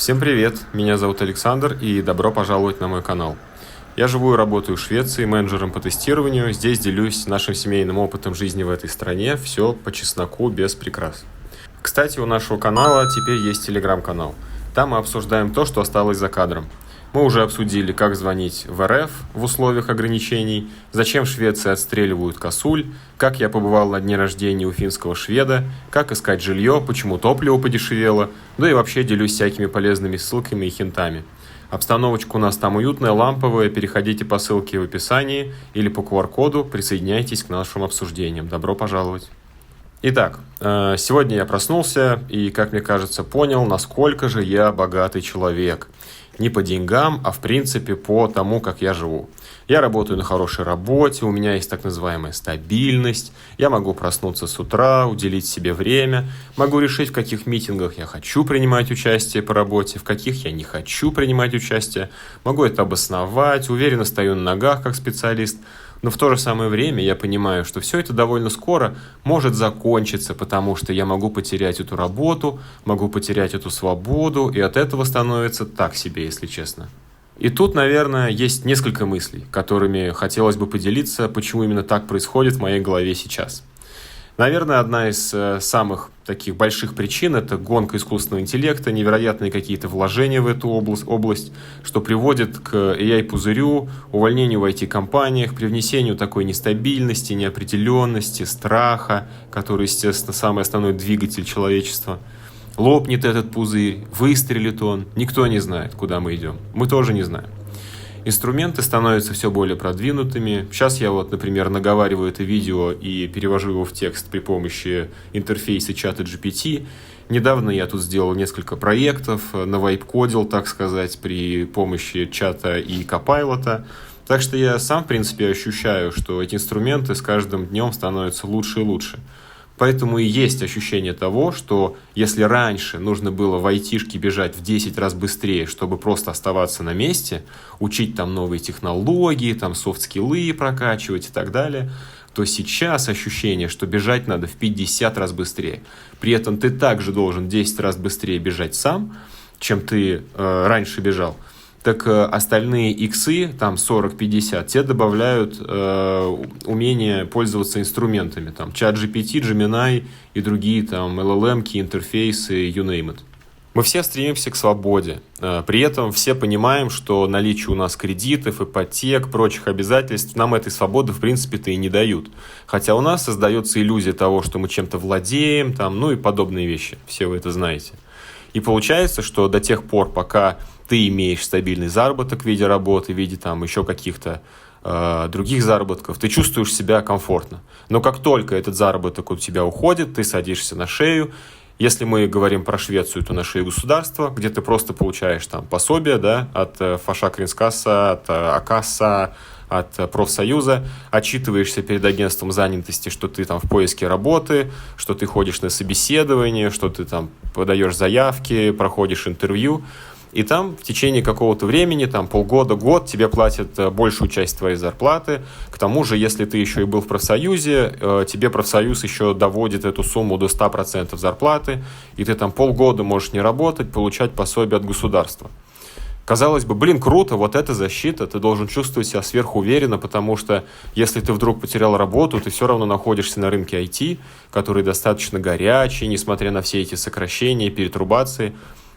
Всем привет, меня зовут Александр и добро пожаловать на мой канал. Я живу и работаю в Швеции менеджером по тестированию, здесь делюсь нашим семейным опытом жизни в этой стране, все по чесноку, без прикрас. Кстати, у нашего канала теперь есть телеграм-канал, там мы обсуждаем то, что осталось за кадром. Мы уже обсудили, как звонить в РФ в условиях ограничений, зачем в Швеции отстреливают косуль, как я побывал на дне рождения у финского шведа, как искать жилье, почему топливо подешевело, да и вообще делюсь всякими полезными ссылками и хинтами. Обстановочка у нас там уютная, ламповая, переходите по ссылке в описании или по QR-коду, присоединяйтесь к нашим обсуждениям. Добро пожаловать! Итак, сегодня я проснулся и, как мне кажется, понял, насколько же я богатый человек. Не по деньгам, а в принципе по тому, как я живу. Я работаю на хорошей работе, у меня есть так называемая стабильность, я могу проснуться с утра, уделить себе время, могу решить, в каких митингах я хочу принимать участие по работе, в каких я не хочу принимать участие, могу это обосновать, уверенно стою на ногах как специалист. Но в то же самое время я понимаю, что все это довольно скоро может закончиться, потому что я могу потерять эту работу, могу потерять эту свободу, и от этого становится так себе, если честно. И тут, наверное, есть несколько мыслей, которыми хотелось бы поделиться, почему именно так происходит в моей голове сейчас. Наверное, одна из самых таких больших причин – это гонка искусственного интеллекта, невероятные какие-то вложения в эту область, что приводит к AI-пузырю, увольнению в IT-компаниях, привнесению такой нестабильности, неопределенности, страха, который, естественно, самый основной двигатель человечества. Лопнет этот пузырь, выстрелит он, никто не знает, куда мы идем. Мы тоже не знаем. Инструменты становятся все более продвинутыми. Сейчас я например, наговариваю это видео и перевожу его в текст при помощи интерфейса чата GPT. Недавно я тут сделал несколько проектов, навайп-кодил, так сказать, при помощи чата и Copilot. Так что я сам, в принципе, ощущаю, что эти инструменты с каждым днем становятся лучше и лучше. Поэтому и есть ощущение того, что если раньше нужно было в айтишке бежать в 10 раз быстрее, чтобы просто оставаться на месте, учить там новые технологии, там софт-скиллы прокачивать и так далее, то сейчас ощущение, что бежать надо в 50 раз быстрее. При этом ты также должен 10 раз быстрее бежать сам, чем ты раньше бежал. Так остальные иксы, там 40-50, те добавляют умение пользоваться инструментами, там ChatGPT, Gemini и другие там LLM-ки, интерфейсы, you name it. Мы все стремимся к свободе, при этом все понимаем, что наличие у нас кредитов, ипотек, прочих обязательств нам этой свободы в принципе-то и не дают. Хотя у нас создается иллюзия того, что мы чем-то владеем, там, ну и подобные вещи, все вы это знаете. И получается, что до тех пор, пока ты имеешь стабильный заработок в виде работы, в виде там еще каких-то других заработков, ты чувствуешь себя комфортно. Но как только этот заработок у тебя уходит, ты садишься на шею. Если мы говорим про Швецию, то на шею государства, где ты просто получаешь там пособие, да, от Фашакринскасса, от Акасса, от профсоюза, отчитываешься перед агентством занятости, что ты там в поиске работы, что ты ходишь на собеседование, что ты там подаешь заявки, проходишь интервью. И там в течение какого-то времени, там полгода, год, тебе платят большую часть твоей зарплаты. К тому же, если ты еще и был в профсоюзе, тебе профсоюз еще доводит эту сумму до 100% зарплаты, и ты там полгода можешь не работать, получать пособие от государства. Казалось бы, круто, вот это защита, ты должен чувствовать себя сверхуверенно, потому что если ты вдруг потерял работу, ты все равно находишься на рынке IT, который достаточно горячий, несмотря на все эти сокращения, перетрубации.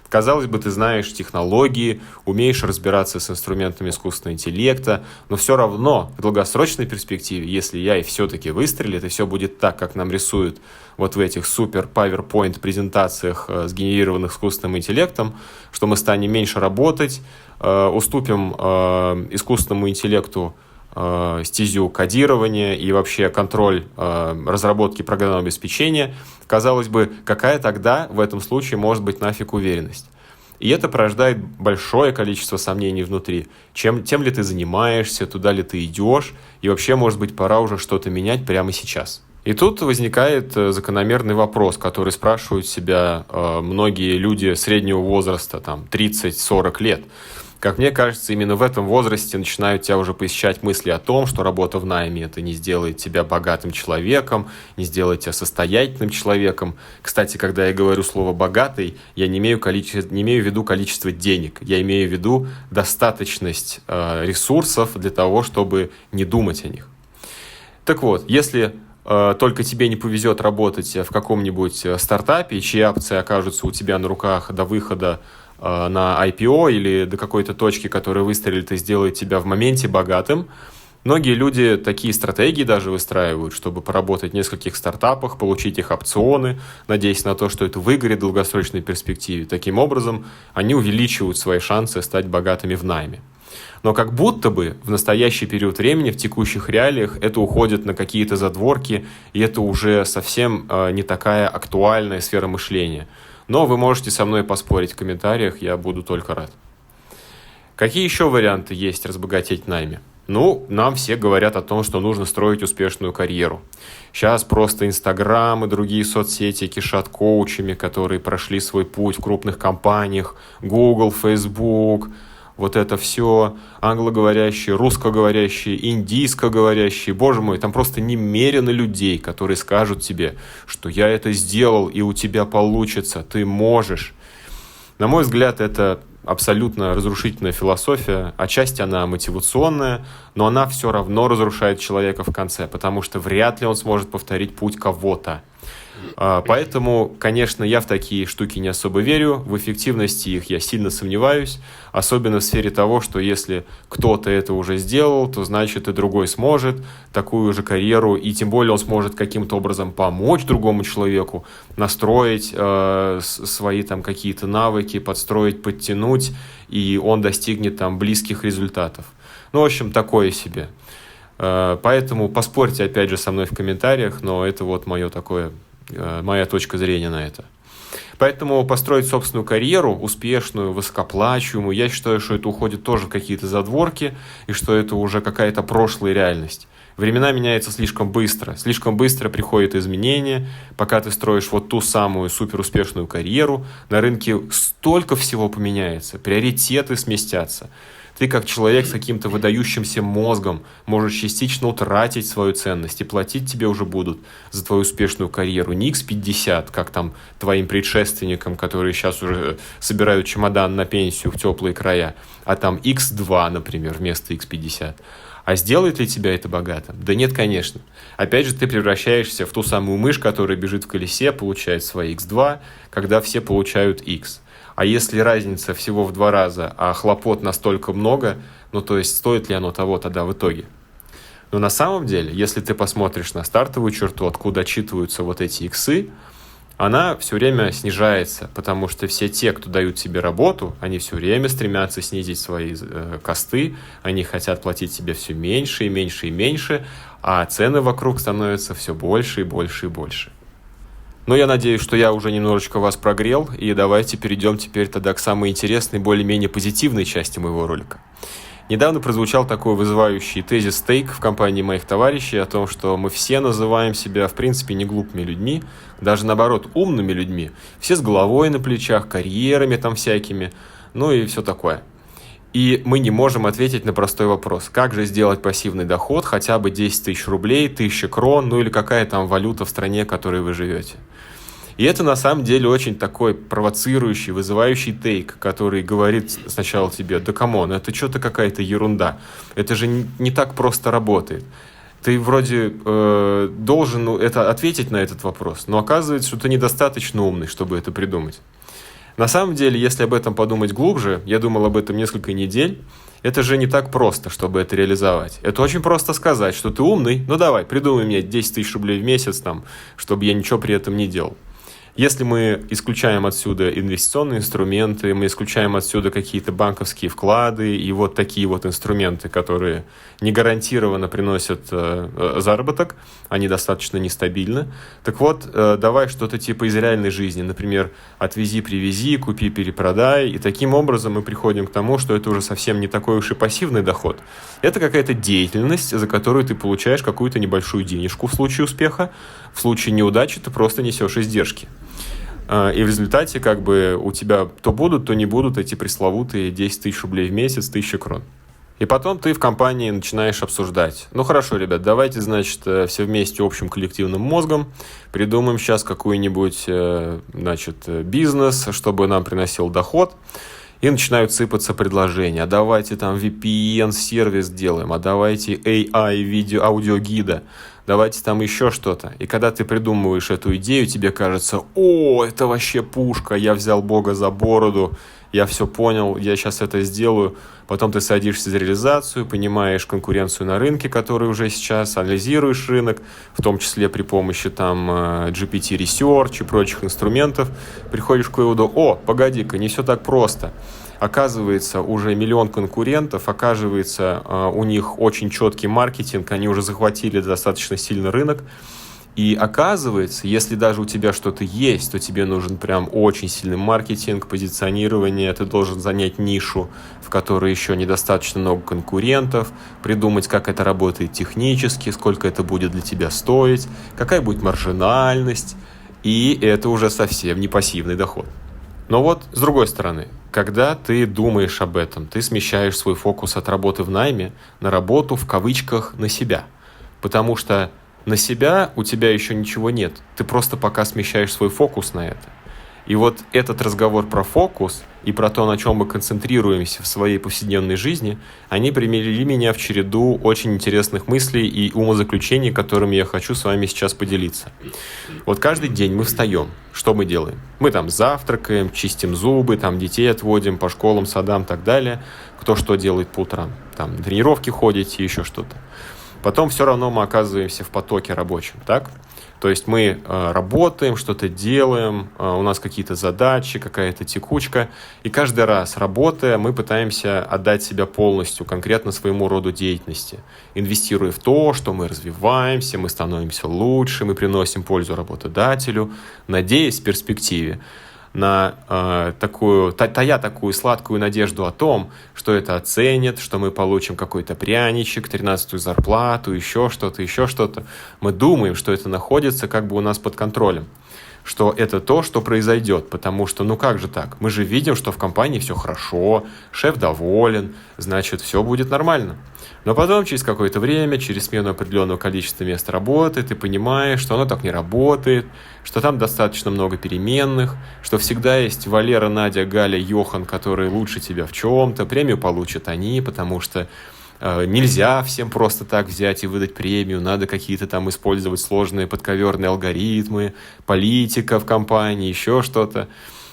Казалось бы, ты знаешь технологии, умеешь разбираться с инструментами искусственного интеллекта, но все равно в долгосрочной перспективе, если AI все-таки выстрелит, и все будет так, как нам рисуют вот в этих супер PowerPoint презентациях, сгенерированных искусственным интеллектом, что мы станем меньше работать, уступим искусственному интеллекту стезю кодирования и вообще контроль разработки программного обеспечения, казалось бы, какая тогда в этом случае может быть нафиг уверенность? И это порождает большое количество сомнений внутри. Тем ли ты занимаешься, туда ли ты идешь, и вообще, может быть, пора уже что-то менять прямо сейчас. И тут возникает закономерный вопрос, который спрашивают себя многие люди среднего возраста, там 30-40 лет. Как мне кажется, именно в этом возрасте начинают тебя уже посещать мысли о том, что работа в найме это не сделает тебя богатым человеком, не сделает тебя состоятельным человеком. Кстати, когда я говорю слово «богатый», я не имею в виду количество денег, я имею в виду достаточность ресурсов для того, чтобы не думать о них. Так вот, если только тебе не повезет работать в каком-нибудь стартапе, чьи акции окажутся у тебя на руках до выхода на IPO или до какой-то точки, которая выстрелит и сделает тебя в моменте богатым, многие люди такие стратегии даже выстраивают, чтобы поработать в нескольких стартапах, получить их опционы, надеясь на то, что это выгорит в долгосрочной перспективе. Таким образом, они увеличивают свои шансы стать богатыми в найме. Но как будто бы в настоящий период времени, в текущих реалиях, это уходит на какие-то задворки, и это уже совсем не такая актуальная сфера мышления. Но вы можете со мной поспорить в комментариях, я буду только рад. Какие еще варианты есть разбогатеть в найме? Нам все говорят о том, что нужно строить успешную карьеру. Сейчас просто Инстаграм и другие соцсети кишат коучами, которые прошли свой путь в крупных компаниях, Google, Facebook. Вот это все англоговорящие, русскоговорящие, индийскоговорящие. Боже мой, там просто немерено людей, которые скажут тебе, что я это сделал, и у тебя получится, ты можешь. На мой взгляд, это абсолютно разрушительная философия. Отчасти она мотивационная, но она все равно разрушает человека в конце, потому что вряд ли он сможет повторить путь кого-то. Поэтому, конечно, я в такие штуки не особо верю, в эффективности их я сильно сомневаюсь, особенно в сфере того, что если кто-то это уже сделал, то значит и другой сможет такую же карьеру, и тем более он сможет каким-то образом помочь другому человеку, настроить свои там какие-то навыки, подстроить, подтянуть, и он достигнет там близких результатов. В общем, такое себе. Поэтому поспорьте опять же со мной в комментариях, но это вот моя точка зрения на это. Поэтому построить собственную карьеру, успешную, высокоплачиваемую, я считаю, что это уходит тоже в какие-то задворки, и что это уже какая-то прошлая реальность. Времена меняются слишком быстро приходят изменения. Пока ты строишь вот ту самую суперуспешную карьеру, на рынке столько всего поменяется, приоритеты сместятся. Ты, как человек с каким-то выдающимся мозгом, можешь частично утратить свою ценность, и платить тебе уже будут за твою успешную карьеру не X50, как там твоим предшественникам, которые сейчас уже собирают чемодан на пенсию в теплые края, а там X2, например, вместо X50. А сделает ли тебя это богатым? Да нет, конечно. Опять же, ты превращаешься в ту самую мышь, которая бежит в колесе, получает свои X2, когда все получают X. А если разница всего в 2 раза, а хлопот настолько много, то есть стоит ли оно того тогда в итоге? Но на самом деле, если ты посмотришь на стартовую черту, откуда отчитываются вот эти иксы, она все время снижается, потому что все те, кто дают тебе работу, они все время стремятся снизить свои косты, они хотят платить тебе все меньше и меньше и меньше, а цены вокруг становятся все больше и больше и больше. Но я надеюсь, что я уже немножечко вас прогрел, и давайте перейдем теперь тогда к самой интересной, более-менее позитивной части моего ролика. Недавно прозвучал такой вызывающий тезис стейк в компании моих товарищей о том, что мы все называем себя, в принципе, не глупыми людьми, даже наоборот, умными людьми, все с головой на плечах, карьерами там всякими, и все такое. И мы не можем ответить на простой вопрос, как же сделать пассивный доход хотя бы 10 тысяч рублей, 1000 крон, или какая там валюта в стране, в которой вы живете. И это на самом деле очень такой провоцирующий, вызывающий тейк, который говорит сначала тебе, да камон, это что-то какая-то ерунда, это же не так просто работает. Ты вроде должен ответить на этот вопрос, но оказывается, что ты недостаточно умный, чтобы это придумать. На самом деле, если об этом подумать глубже, я думал об этом несколько недель, это же не так просто, чтобы это реализовать. Это очень просто сказать, что ты умный, давай, придумай мне 10 тысяч рублей в месяц, чтобы я ничего при этом не делал. Если мы исключаем отсюда инвестиционные инструменты, мы исключаем отсюда какие-то банковские вклады и вот такие вот инструменты, которые не гарантированно приносят заработок, они достаточно нестабильны. Так вот, давай что-то типа из реальной жизни, например, отвези-привези, купи-перепродай, и таким образом мы приходим к тому, что это уже совсем не такой уж и пассивный доход. Это какая-то деятельность, за которую ты получаешь какую-то небольшую денежку в случае успеха, в случае неудачи ты просто несешь издержки. И в результате как бы у тебя то будут, то не будут эти пресловутые 10 тысяч рублей в месяц, 1000 крон. И потом ты в компании начинаешь обсуждать. Ну хорошо, ребят, давайте, значит, все вместе общим коллективным мозгом придумаем сейчас какой-нибудь, значит, бизнес, чтобы нам приносил доход. И начинают сыпаться предложения. А давайте там VPN-сервис делаем, а давайте AI аудиогида, давайте там еще что-то. И когда ты придумываешь эту идею, тебе кажется: о, это вообще пушка, я взял Бога за бороду, я все понял, я сейчас это сделаю. Потом ты садишься за реализацию, понимаешь конкуренцию на рынке, который уже сейчас, анализируешь рынок, в том числе при помощи там GPT Research и прочих инструментов, приходишь к выводу: о, погоди-ка, не все так просто. Оказывается, уже миллион конкурентов, оказывается, у них очень четкий маркетинг, они уже захватили достаточно сильный рынок. И оказывается, если даже у тебя что-то есть, то тебе нужен прям очень сильный маркетинг, позиционирование, ты должен занять нишу, в которой еще недостаточно много конкурентов, придумать, как это работает технически, сколько это будет для тебя стоить, какая будет маржинальность, и это уже совсем не пассивный доход. Но вот с другой стороны, когда ты думаешь об этом, ты смещаешь свой фокус от работы в найме на работу, в кавычках, на себя, потому что на себя у тебя еще ничего нет. Ты просто пока смещаешь свой фокус на это. И вот этот разговор про фокус и про то, на чем мы концентрируемся в своей повседневной жизни, они привели меня в череду очень интересных мыслей и умозаключений, которыми я хочу с вами сейчас поделиться. Вот каждый день мы встаем. Что мы делаем? Мы там завтракаем, чистим зубы, там детей отводим по школам, садам и так далее. Кто что делает по утрам. Там на тренировки ходите, еще что-то. Потом все равно мы оказываемся в потоке рабочем, так? То есть мы работаем, что-то делаем, у нас какие-то задачи, какая-то текучка, и каждый раз, работая, мы пытаемся отдать себя полностью конкретно своему роду деятельности, инвестируя в то, что мы развиваемся, мы становимся лучше, мы приносим пользу работодателю, надеясь в перспективе на такую сладкую надежду о том, что это оценят, что мы получим какой-то пряничек, 13-ю зарплату, еще что-то. Мы думаем, что это находится как бы у нас под контролем, что это то, что произойдет, потому что, ну как же так? Мы же видим, что в компании все хорошо, шеф доволен, значит, все будет нормально. Но потом, через какое-то время, через смену определенного количества мест работы, ты понимаешь, что оно так не работает, что там достаточно много переменных, что всегда есть Валера, Надя, Галя, Йохан, которые лучше тебя в чем-то, премию получат они, потому что нельзя всем просто так взять и выдать премию, надо какие-то там использовать сложные подковерные алгоритмы, политика в компании, еще что-то.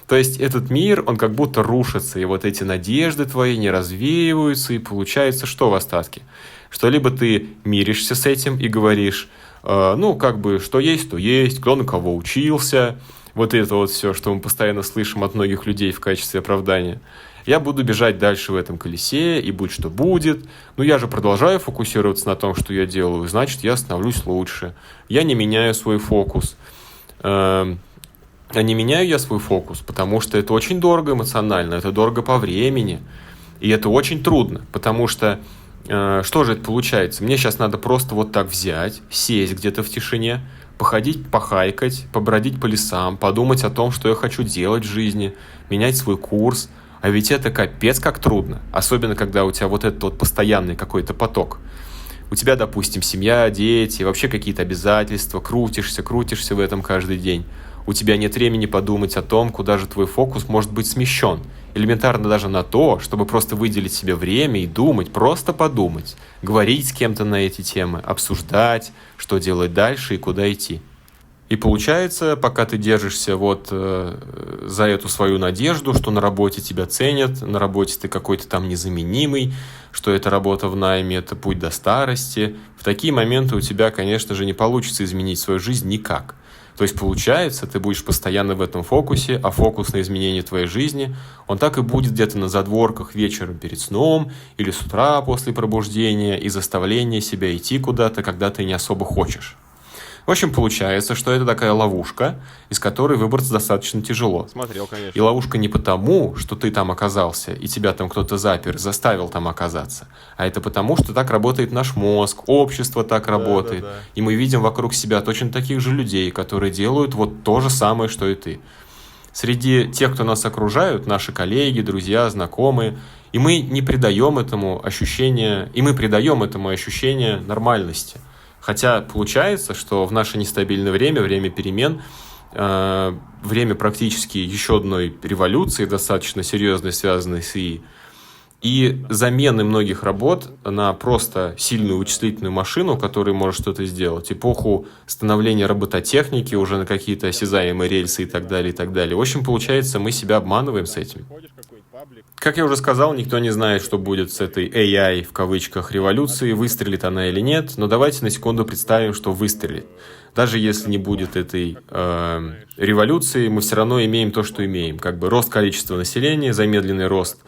То есть этот мир, он как будто рушится, и вот эти надежды твои не развеиваются, и получается что в остатке? Что либо ты миришься с этим и говоришь, ну, как бы, что есть, то есть, кто на кого учился, вот это вот все, что мы постоянно слышим от многих людей в качестве оправдания. Я буду бежать дальше в этом колесе, и будь что будет, но я же продолжаю фокусироваться на том, что я делаю, значит, я становлюсь лучше. Я не меняю свой фокус. А не меняю я свой фокус, потому что это очень дорого эмоционально, это дорого по времени, и это очень трудно, потому что что же это получается? Мне сейчас надо просто вот так взять, сесть где-то в тишине, походить, похайкать, побродить по лесам, подумать о том, что я хочу делать в жизни, менять свой курс, а ведь это капец как трудно, особенно когда у тебя вот этот вот постоянный какой-то поток. У тебя, допустим, семья, дети, вообще какие-то обязательства, крутишься в этом каждый день. У тебя нет времени подумать о том, куда же твой фокус может быть смещен. Элементарно даже на то, чтобы просто выделить себе время и думать, просто подумать, говорить с кем-то на эти темы, обсуждать, что делать дальше и куда идти. И получается, пока ты держишься вот за эту свою надежду, что на работе тебя ценят, на работе ты какой-то там незаменимый, что эта работа в найме – это путь до старости, в такие моменты у тебя, конечно же, не получится изменить свою жизнь никак. То есть, получается, ты будешь постоянно в этом фокусе, а фокус на изменение твоей жизни, он так и будет где-то на задворках вечером перед сном или с утра после пробуждения и заставления себя идти куда-то, когда ты не особо хочешь. В общем, получается, что это такая ловушка, из которой выбраться достаточно тяжело. Смотрел, конечно. И ловушка не потому, что ты там оказался, и тебя там кто-то запер, заставил там оказаться, а это потому, что так работает наш мозг, общество так работает, и мы видим вокруг себя точно таких же людей, которые делают вот то же самое, что и ты. среди тех, кто нас окружают, наши коллеги, друзья, знакомые, и мы не придаем этому ощущение, нормальности. Хотя получается, что в наше нестабильное время перемен, время практически еще одной революции, достаточно серьезной, связанной с ИИ, и замены многих работ на просто сильную вычислительную машину, которая может что-то сделать, эпоху становления робототехники уже на какие-то осязаемые рельсы и так далее, и так далее. В общем, получается, мы себя обманываем с этим. Как я уже сказал, никто не знает, что будет с этой AI, в кавычках, революцией, выстрелит она или нет, но давайте на секунду представим, что выстрелит. Даже если не будет этой революции, мы все равно имеем то, что имеем. Как бы рост количества населения, замедленный рост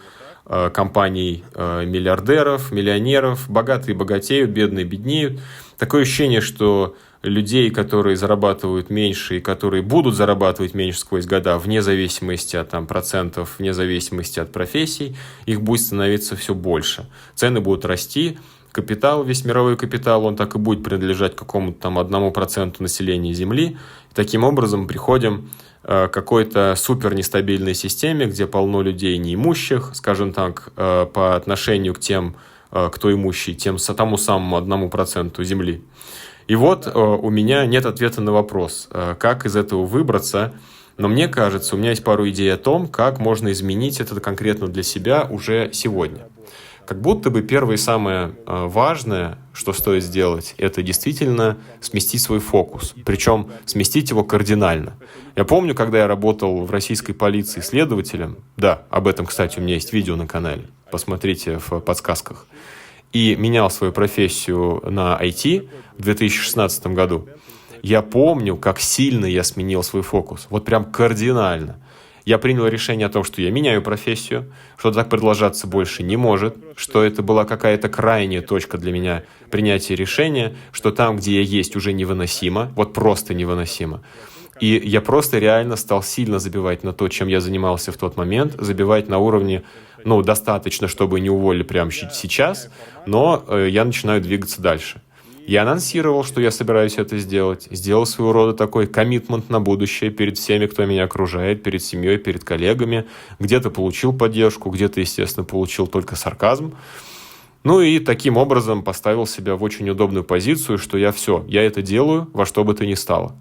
компаний миллиардеров, миллионеров, богатые богатеют, бедные беднеют. Такое ощущение, что людей, которые зарабатывают меньше и которые будут зарабатывать меньше сквозь года, вне зависимости от процентов, вне зависимости от профессий, их будет становиться все больше. Цены будут расти, капитал, весь мировой капитал, он так и будет принадлежать какому-то 1% населения Земли. И таким образом приходим к какой-то супер нестабильной системе, где полно людей неимущих, скажем так, по отношению к тем, кто имущий, тому самому 1% Земли. И вот у меня нет ответа на вопрос, как из этого выбраться, но мне кажется, у меня есть пару идей о том, как можно изменить это конкретно для себя уже сегодня. Как будто бы первое и самое важное, что стоит сделать, это действительно сместить свой фокус, причем сместить его кардинально. Я помню, когда я работал в российской полиции следователем, да, об этом, кстати, у меня есть видео на канале, посмотрите в подсказках, и менял свою профессию на IT в 2016 году, я помню, как сильно я сменил свой фокус, вот прям кардинально. Я принял решение о том, что я меняю профессию, что так продолжаться больше не может, что это была какая-то крайняя точка для меня принятия решения, что там, где я есть, уже невыносимо, вот просто невыносимо. И я просто реально стал сильно забивать на то, чем я занимался в тот момент, забивать на уровне, достаточно, чтобы не уволили прямо сейчас, но я начинаю двигаться дальше. Я анонсировал, что я собираюсь это сделать, сделал своего рода такой коммитмент на будущее перед всеми, кто меня окружает, перед семьей, перед коллегами. Где-то получил поддержку, где-то, естественно, получил только сарказм. И таким образом поставил себя в очень удобную позицию, что я это делаю во что бы то ни стало.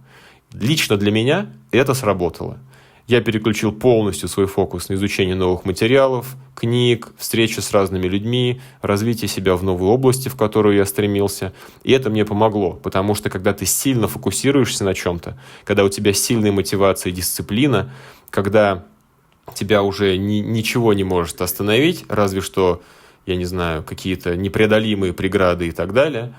Лично для меня это сработало. Я переключил полностью свой фокус на изучение новых материалов, книг, встречи с разными людьми, развитие себя в новой области, в которую я стремился. И это мне помогло, потому что когда ты сильно фокусируешься на чем-то, когда у тебя сильная мотивация и дисциплина, когда тебя уже ничего не может остановить, разве что, я не знаю, какие-то непреодолимые преграды и так далее.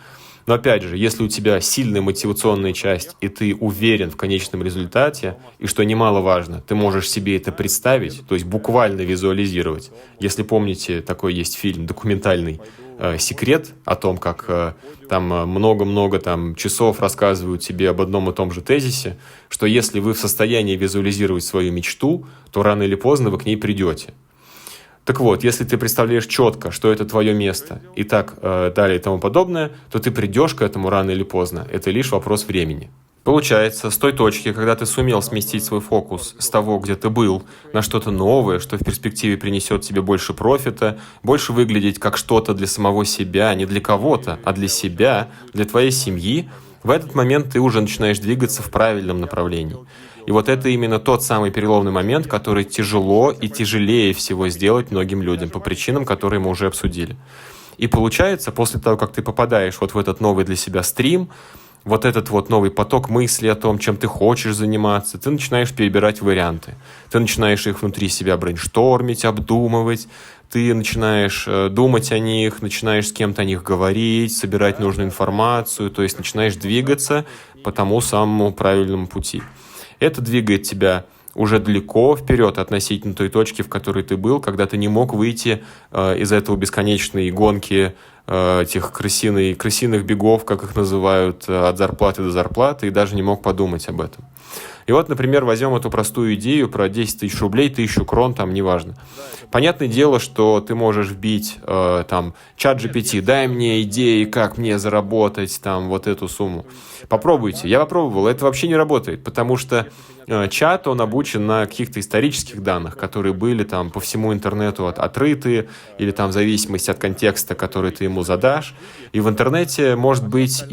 Но опять же, если у тебя сильная мотивационная часть, и ты уверен в конечном результате, и что немаловажно, ты можешь себе это представить, то есть буквально визуализировать. Если помните, такой есть фильм документальный «Секрет», о том, как там много-много часов рассказывают тебе об одном и том же тезисе, что если вы в состоянии визуализировать свою мечту, то рано или поздно вы к ней придете. Так вот, если ты представляешь четко, что это твое место, и так далее и тому подобное, то ты придешь к этому рано или поздно. Это лишь вопрос времени. Получается, с той точки, когда ты сумел сместить свой фокус с того, где ты был, на что-то новое, что в перспективе принесет тебе больше профита, больше выглядеть как что-то для самого себя, не для кого-то, а для себя, для твоей семьи, в этот момент ты уже начинаешь двигаться в правильном направлении. И вот это именно тот самый переломный момент, который тяжело и тяжелее всего сделать многим людям по причинам, которые мы уже обсудили. И получается, после того, как ты попадаешь вот в этот новый для себя стрим, вот этот вот новый поток мыслей о том, чем ты хочешь заниматься, ты начинаешь перебирать варианты. Ты начинаешь их внутри себя брейнштормить, обдумывать, ты начинаешь думать о них, начинаешь с кем-то о них говорить, собирать нужную информацию, то есть начинаешь двигаться по тому самому правильному пути. Это двигает тебя уже далеко вперед относительно той точки, в которой ты был, когда ты не мог выйти из этого бесконечной гонки этих крысиных бегов, как их называют, от зарплаты до зарплаты, и даже не мог подумать об этом. И вот, например, возьмем эту простую идею про 10 тысяч рублей, 1000 крон, неважно. Понятное дело, что ты можешь вбить чат GPT, дай мне идеи, как мне заработать вот эту сумму. Попробуйте. Я попробовал, это вообще не работает, потому что чат, он обучен на каких-то исторических данных, которые были там по всему интернету отрыты, или там в зависимости от контекста, который ты ему задашь. И в интернете может быть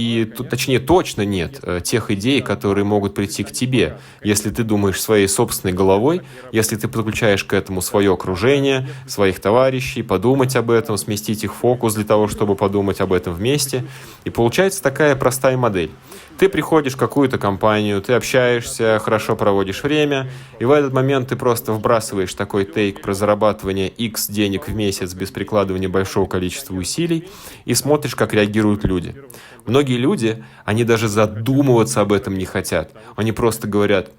точнее точно нет тех идей, которые могут прийти к тебе, если ты думаешь своей собственной головой, если ты подключаешь к этому свое окружение, своих товарищей, подумать об этом, сместить их фокус для того, чтобы подумать об этом вместе. И получается такая простая модель. Ты приходишь в какую-то компанию, ты общаешься, хорошо проводишь время, и в этот момент ты просто вбрасываешь такой тейк про зарабатывание X денег в месяц без прикладывания большого количества усилий и смотришь, как реагируют люди. Многие люди, они даже задумываться об этом не хотят. Они просто говорят: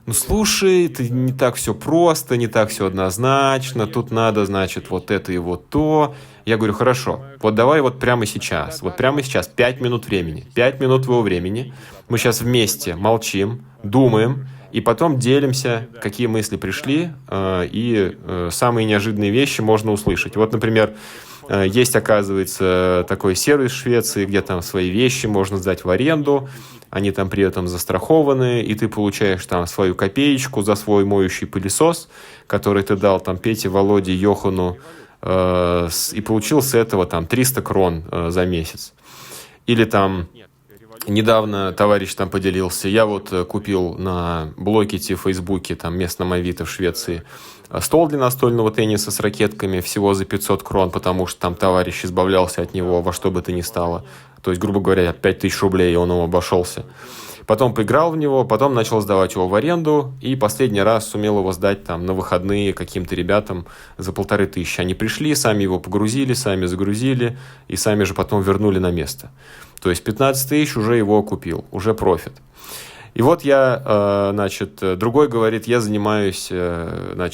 ну слушай, это не так все просто, не так все однозначно, тут надо, значит, вот это и вот то. Я говорю: хорошо, вот давай вот прямо сейчас, 5 минут времени, 5 минут твоего времени, мы сейчас вместе молчим, думаем, и потом делимся, какие мысли пришли, и самые неожиданные вещи можно услышать. Вот, например, есть, оказывается, такой сервис в Швеции, где там свои вещи можно сдать в аренду, они там при этом застрахованы, и ты получаешь там свою копеечку за свой моющий пылесос, который ты дал там Пете, Володе, Йохану, и получил с этого там 300 крон за месяц. Или там недавно товарищ там поделился, я вот купил на Блокете в Фейсбуке, там местном Авито в Швеции, стол для настольного тенниса с ракетками всего за 500 крон, потому что там товарищ избавлялся от него во что бы то ни стало. То есть, грубо говоря, 5000 рублей он ему обошелся. Потом поиграл в него, потом начал сдавать его в аренду, и последний раз сумел его сдать там на выходные каким-то ребятам за 1500. Они пришли, сами его погрузили, сами загрузили, и сами же потом вернули на место. То есть 15 тысяч уже его купил, уже профит. И вот я, другой говорит, я занимаюсь,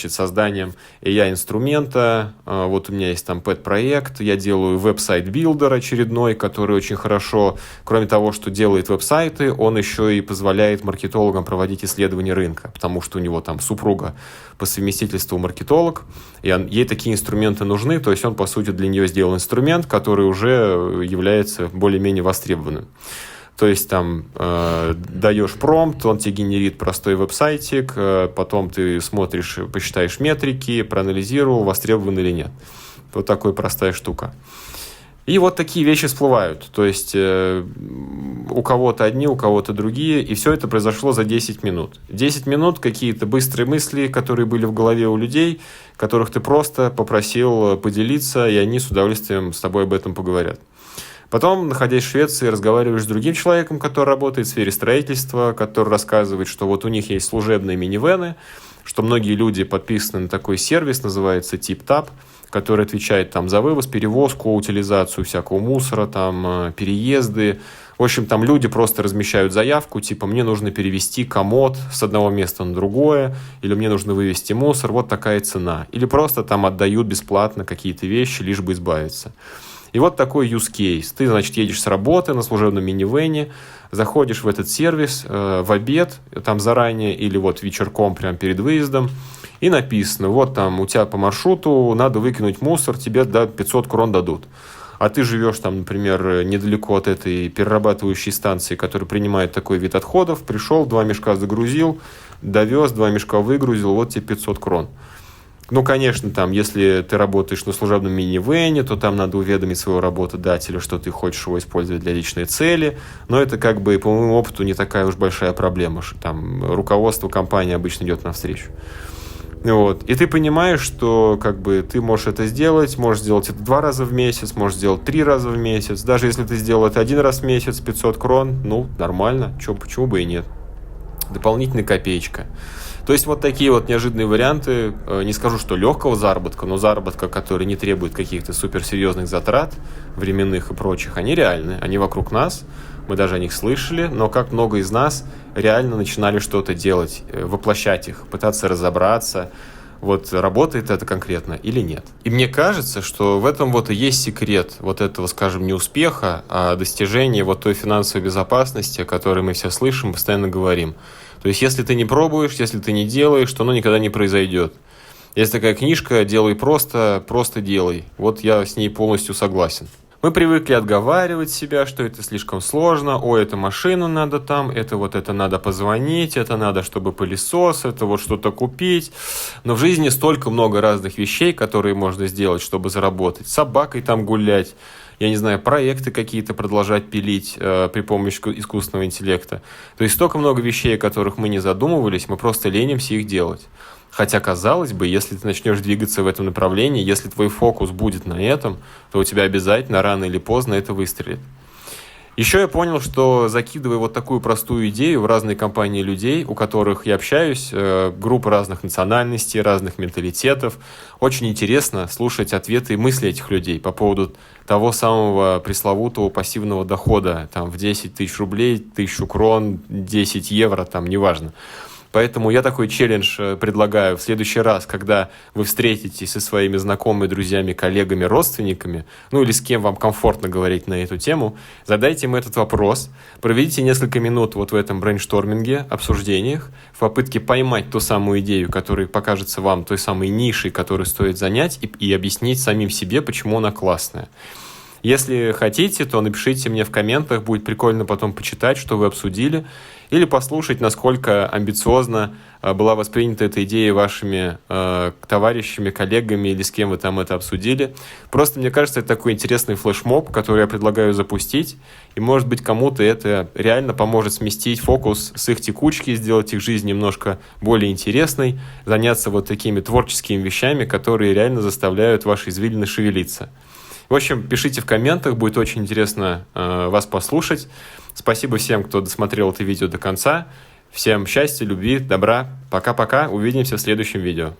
созданием AI-инструмента, вот у меня есть там пэт-проект, я делаю веб-сайт-билдер очередной, который очень хорошо, кроме того, что делает веб-сайты, он еще и позволяет маркетологам проводить исследования рынка, потому что у него там супруга по совместительству маркетолог, и ей такие инструменты нужны, то есть он, по сути, для нее сделал инструмент, который уже является более-менее востребованным. То есть там даешь промпт, он тебе генерит простой веб-сайтик, потом ты смотришь, посчитаешь метрики, проанализировал, востребован или нет. Вот такая простая штука. И вот такие вещи всплывают. То есть у кого-то одни, у кого-то другие. И все это произошло за 10 минут. 10 минут какие-то быстрые мысли, которые были в голове у людей, которых ты просто попросил поделиться, и они с удовольствием с тобой об этом поговорят. Потом, находясь в Швеции, разговариваешь с другим человеком, который работает в сфере строительства, который рассказывает, что вот у них есть служебные минивэны, что многие люди подписаны на такой сервис, называется TipTap, который отвечает там за вывоз, перевозку, утилизацию всякого мусора, там переезды. В общем, там люди просто размещают заявку, типа мне нужно перевезти комод с одного места на другое, или мне нужно вывезти мусор, вот такая цена. Или просто там отдают бесплатно какие-то вещи, лишь бы избавиться. И вот такой use case. Ты, значит, едешь с работы на служебном минивэне, заходишь в этот сервис в обед, там заранее, или вот вечерком прямо перед выездом, и написано, вот там у тебя по маршруту надо выкинуть мусор, тебе 500 крон дадут. А ты живешь там, например, недалеко от этой перерабатывающей станции, которая принимает такой вид отходов, пришел, 2 мешка загрузил, довез, 2 мешка выгрузил, вот тебе 500 крон. Ну, конечно, там, если ты работаешь на служебном минивэне, то там надо уведомить своего работодателя, что ты хочешь его использовать для личной цели. Но это, как бы, по моему опыту, не такая уж большая проблема. Там руководство компании обычно идет навстречу. Вот. И ты понимаешь, что как бы, ты можешь это сделать это 2 раза в месяц, можешь сделать 3 раза в месяц. Даже если ты сделал это 1 раз в месяц, 500 крон, ну, нормально, почему бы и нет. Дополнительная копеечка. То есть вот такие вот неожиданные варианты, не скажу, что легкого заработка, но заработка, который не требует каких-то суперсерьезных затрат, временных и прочих, они реальны, они вокруг нас, мы даже о них слышали, но как много из нас реально начинали что-то делать, воплощать их, пытаться разобраться, вот работает это конкретно или нет. И мне кажется, что в этом вот и есть секрет вот этого, скажем, не успеха, а достижения вот той финансовой безопасности, о которой мы все слышим, постоянно говорим. То есть, если ты не пробуешь, если ты не делаешь, то оно никогда не произойдет. Есть такая книжка «Делай просто, просто делай». Вот я с ней полностью согласен. Мы привыкли отговаривать себя, что это слишком сложно, ой, это машину надо там, это вот это надо позвонить, это надо, чтобы пылесос, это вот что-то купить. Но в жизни столько много разных вещей, которые можно сделать, чтобы заработать. С собакой там гулять, я не знаю, проекты какие-то продолжать пилить при помощи искусственного интеллекта. То есть столько много вещей, о которых мы не задумывались, мы просто ленимся их делать. Хотя, казалось бы, если ты начнешь двигаться в этом направлении, если твой фокус будет на этом, то у тебя обязательно рано или поздно это выстрелит. Еще я понял, что закидывая вот такую простую идею в разные компании людей, у которых я общаюсь, группы разных национальностей, разных менталитетов, очень интересно слушать ответы и мысли этих людей по поводу того самого пресловутого пассивного дохода там, в 10 тысяч рублей, 1000 крон, 10 евро, там, неважно. Поэтому я такой челлендж предлагаю в следующий раз, когда вы встретитесь со своими знакомыми, друзьями, коллегами, родственниками, ну или с кем вам комфортно говорить на эту тему, задайте им этот вопрос, проведите несколько минут вот в этом брейншторминге, обсуждениях, в попытке поймать ту самую идею, которая покажется вам той самой нишей, которую стоит занять, и объяснить самим себе, почему она классная. Если хотите, то напишите мне в комментах, будет прикольно потом почитать, что вы обсудили, или послушать, насколько амбициозно была воспринята эта идея вашими товарищами, коллегами или с кем вы там это обсудили. Просто, мне кажется, это такой интересный флешмоб, который я предлагаю запустить, и, может быть, кому-то это реально поможет сместить фокус с их текучки, сделать их жизнь немножко более интересной, заняться вот такими творческими вещами, которые реально заставляют ваши извилины шевелиться. В общем, пишите в комментах, будет очень интересно вас послушать. Спасибо всем, кто досмотрел это видео до конца. Всем счастья, любви, добра. Пока-пока. Увидимся в следующем видео.